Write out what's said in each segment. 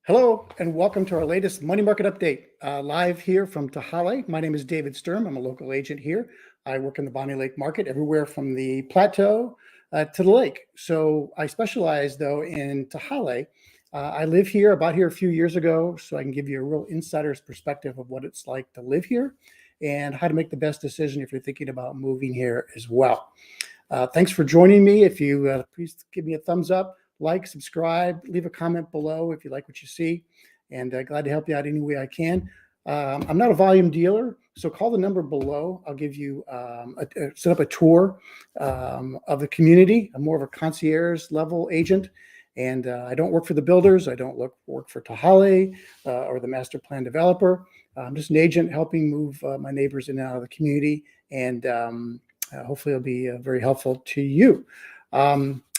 Hello, and welcome to our latest money market update. Live here from Tehaleh. My name is David Sturm. I'm a local agent here. I work in the Bonney Lake market, everywhere from the plateau to the lake. So I specialize, though, in Tehaleh. I live here, about here a few years ago, so I can give you a real insider's perspective of what it's like to live here and how to make the best decision if you're thinking about moving here as well. Thanks for joining me. If you please give me a thumbs up, like, subscribe, leave a comment below if you like what you see, and glad to help you out any way I can. I'm not a volume dealer, so call the number below. I'll give you set up a tour of the community. I'm more of a concierge level agent, and I don't work for the builders. I don't work for Tehaleh or the master plan developer. I'm just an agent helping move my neighbors in and out of the community, and hopefully it'll be very helpful to you.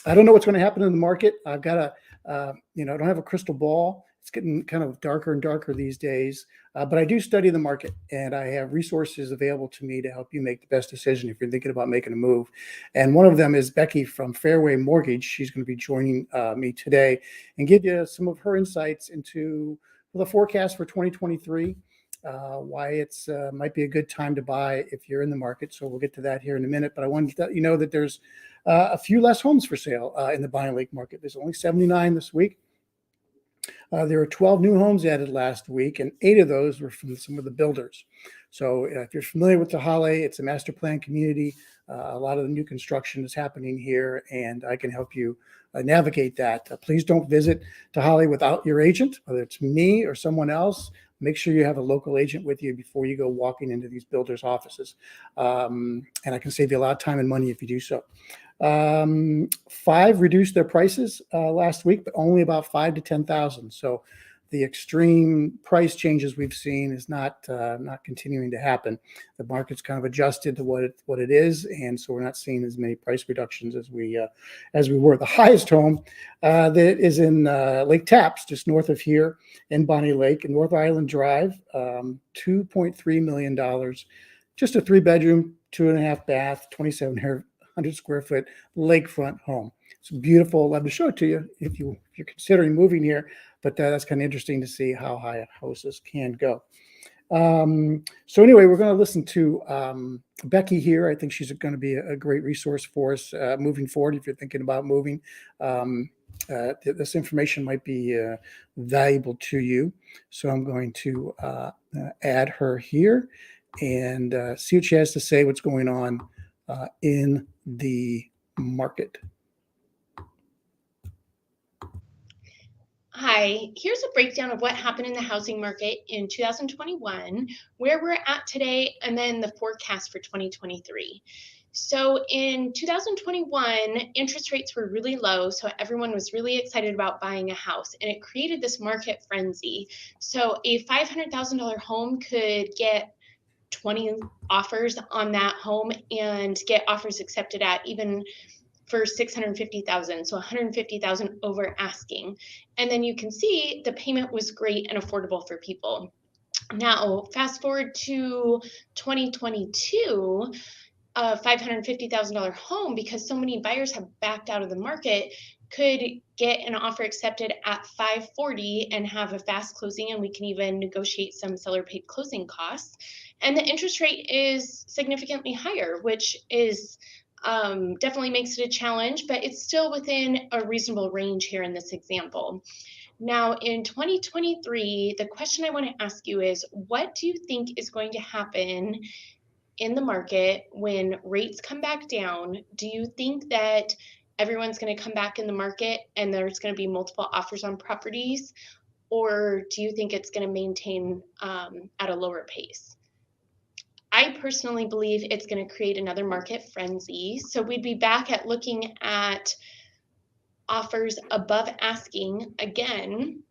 I don't know what's going to happen in the market. I've got I don't have a crystal ball. It's getting kind of darker and darker these days, but I do study the market, and I have resources available to me to help you make the best decision if you're thinking about making a move. And one of them is Becky from Fairway Mortgage. She's going to be joining me today and give you some of her insights into the forecast for 2023. Why it's might be a good time to buy if you're in the market. So we'll get to that here in a minute. But I wanted to let you know that there's a few less homes for sale in the Bonney Lake market. There's only 79 this week. There were 12 new homes added last week, and 8 of those were from some of the builders. So if you're familiar with Tehaleh, it's a master plan community. A lot of the new construction is happening here, and I can help you navigate that. Please don't visit Tehaleh without your agent, whether it's me or someone else. Make sure you have a local agent with you before you go walking into these builders' offices. And I can save you a lot of time and money if you do so. 5 reduced their prices last week, but only about 5 to 10,000. So the extreme price changes we've seen is not continuing to happen. The market's kind of adjusted to what it is, and so we're not seeing as many price reductions as we were. The highest home that is in Lake Tapps, just north of here in Bonney Lake, in North Island Drive, $2.3 million, just a 3-bedroom, 2.5 bath, 2,700 square foot lakefront home. It's beautiful. I'd love to show it to you if you're considering moving here, but that's kind of interesting to see how high houses can go. So anyway, we're going to listen to Becky here. I think she's going to be a great resource for us moving forward if you're thinking about moving. This information might be valuable to you. So I'm going to add her here and see what she has to say, what's going on in the market. Hi, here's a breakdown of what happened in the housing market in 2021, where we're at today, and then the forecast for 2023. So in 2021, interest rates were really low, so everyone was really excited about buying a house, and it created this market frenzy. So a $500,000 home could get 20 offers on that home and get offers accepted at even for 650,000, so 150,000 over asking. And then you can see the payment was great and affordable for people. Now, fast forward to 2022, a $550,000 home, because so many buyers have backed out of the market, could get an offer accepted at 540 and have a fast closing, and we can even negotiate some seller paid closing costs. And the interest rate is significantly higher, which is definitely makes it a challenge, but it's still within a reasonable range here in this example. Now, in 2023, the question I want to ask you is, what do you think is going to happen in the market when rates come back down? Do you think that everyone's going to come back in the market and there's going to be multiple offers on properties? Or do you think it's going to maintain at a lower pace? I personally believe it's going to create another market frenzy. So we'd be back at looking at offers above asking again.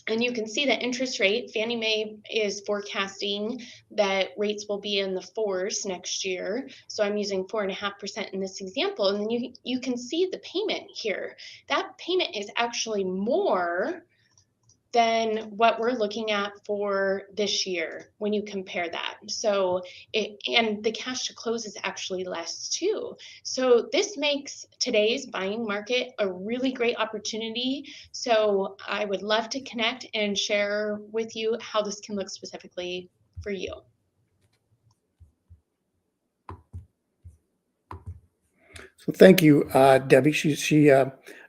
And you can see the interest rate. Fannie Mae is forecasting that rates will be in the 4s next year. So I'm using 4.5% in this example. And then you can see the payment here. That payment is actually more than what we're looking at for this year when you compare that. So and the cash to close is actually less too. So this makes today's buying market a really great opportunity. So I would love to connect and share with you how this can look specifically for you. So thank you, Debbie.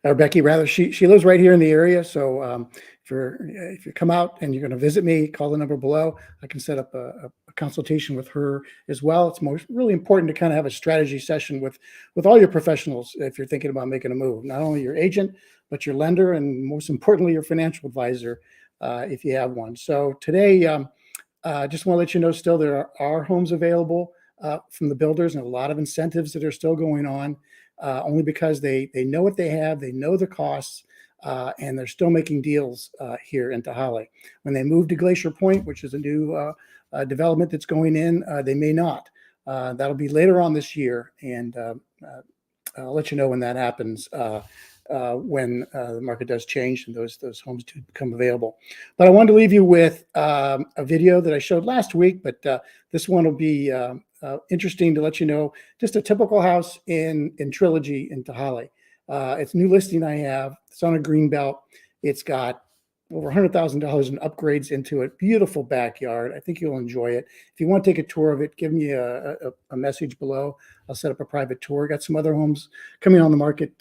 Or Becky rather. She lives right here in the area. So if you come out and you're going to visit me, call the number below. I can set up a consultation with her as well. It's really important to kind of have a strategy session with all your professionals if you're thinking about making a move. Not only your agent, but your lender, and most importantly, your financial advisor, if you have one. So today, just want to let you know, still there are homes available from the builders, and a lot of incentives that are still going on, only because they know what they have, they know the costs, and they're still making deals here in Tehaleh. When they move to Glacier Point, which is a new development that's going in, they may not. That'll be later on this year, and I'll let you know when that happens. When the market does change and those homes do become available. But I wanted to leave you with a video that I showed last week, but this one will be interesting to let you know just a typical house in Trilogy in Tehaleh. It's a new listing I have. It's on a green belt. It's got over $100,000 in upgrades into it. Beautiful backyard. I think you'll enjoy it. If you want to take a tour of it, give me a message below. I'll set up a private tour. Got some other homes coming on the market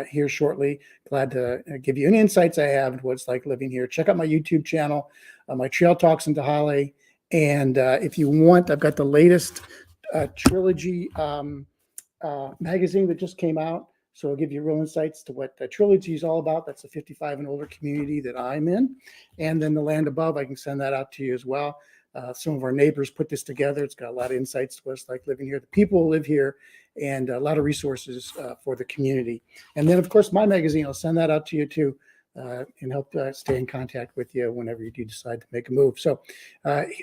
here shortly. Glad to give you any insights I have into what it's like living here. Check out my YouTube channel, my Trail Talks in Tehaleh. And if you want, I've got the latest Trilogy magazine that just came out. So I'll give you real insights to what Trilogy is all about. That's a 55 and older community that I'm in. And then the land above, I can send that out to you as well. Some of our neighbors put this together. It's got a lot of insights to what it's like living here, the people who live here, and a lot of resources for the community. And then, of course, my magazine, I'll send that out to you too, and help stay in contact with you whenever you do decide to make a move. So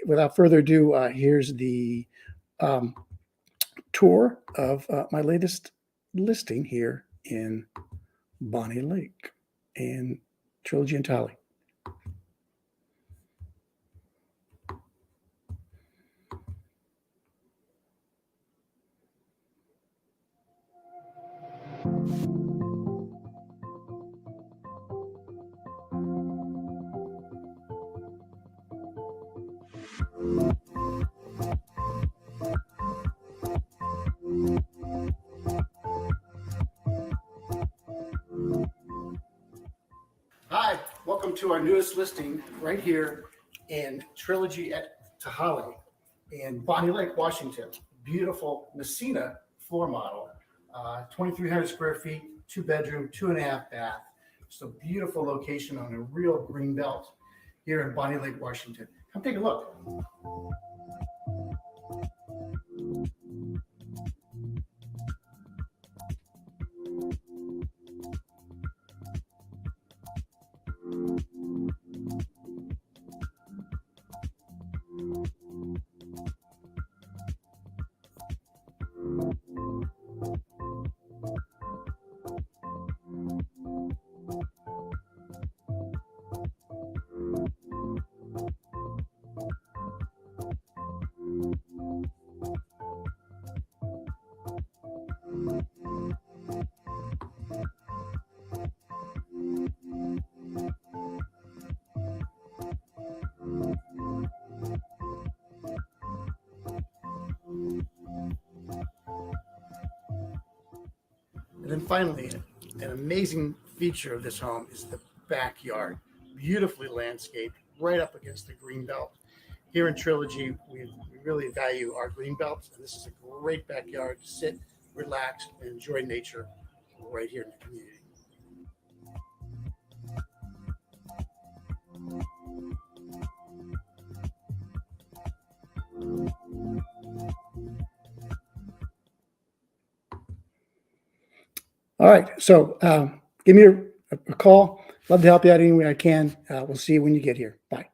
without further ado, here's the tour of my latest listing here in Bonney Lake and Trilogy and Tehaleh. Hi, welcome to our newest listing right here in Trilogy at Tehaleh in Bonney Lake, Washington. Beautiful Messina floor model, 2,300 square feet, 2-bedroom, 2.5 bath. Just a beautiful location on a real green belt here in Bonney Lake, Washington. Come take a look. And then finally, an amazing feature of this home is the backyard, beautifully landscaped, right up against the green belt. Here in Trilogy, we really value our green belts, and this is a great backyard to sit, relax, and enjoy nature right here in the community. All right, so give me a call. Love to help you out any way I can. We'll see you when you get here. Bye.